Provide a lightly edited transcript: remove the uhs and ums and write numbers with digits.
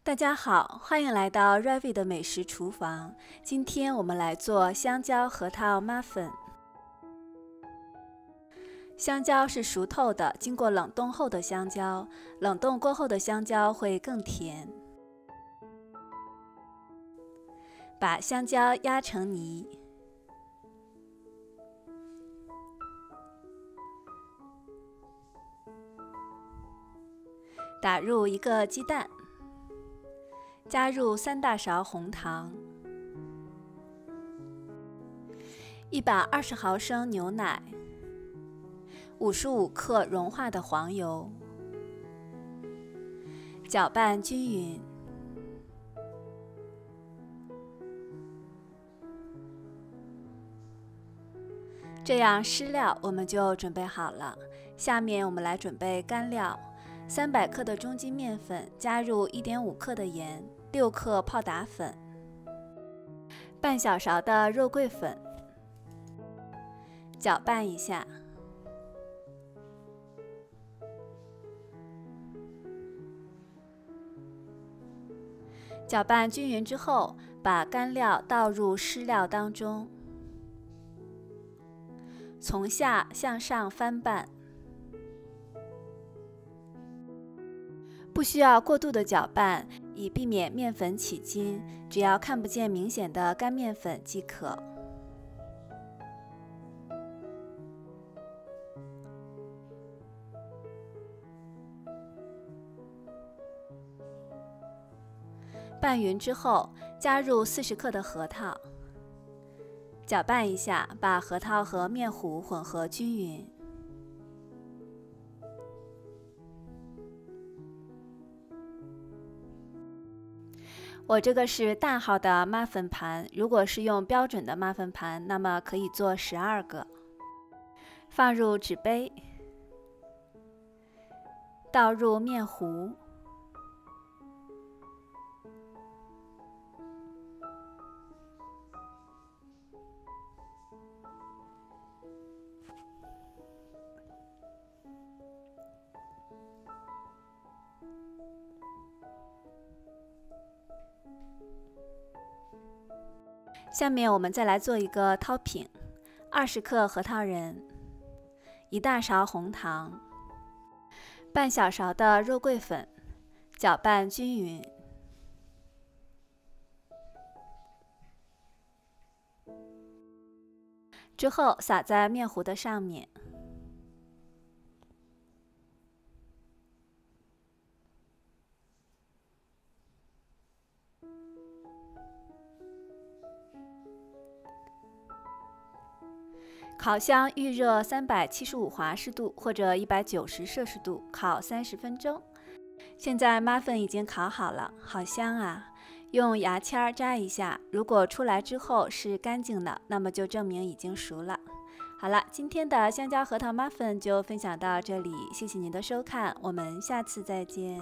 大家好，欢迎来到 Ravi 的美食厨房。今天我们来做香蕉核桃 muffin。香蕉是熟透的，经过冷冻后的香蕉，冷冻过后的香蕉会更甜。把香蕉压成泥，打入一个鸡蛋。加入3大勺红糖，1把20毫升牛奶，55克融化的黄油，搅拌均匀。这样湿料我们就准备好了。下面我们来准备干料：300克的中筋面粉，加入1.5克的盐。6克泡打粉，半小勺的肉桂粉，搅拌一下。搅拌均匀之后，把干料倒入湿料当中，从下向上翻拌。不需要过度的搅拌，以避免面粉起筋，只要看不见明显的干面粉即可。拌匀之后，加入40克的核桃，搅拌一下，把核桃和面糊混合均匀。我这个是大号的muffin盘，如果是用标准的muffin盘，那么可以做12个。放入纸杯，倒入面糊，下面我们再来做一个 topping：20克核桃仁，1大勺红糖，半小勺的肉桂粉，搅拌均匀。之后撒在面糊的上面。烤箱预热375华氏度或者190摄氏度，烤30分钟。现在 muffin 已经烤好了，好香啊！用牙签扎一下，如果出来之后是干净的，那么就证明已经熟了。好了，今天的香蕉核桃 muffin 就分享到这里，谢谢您的收看，我们下次再见。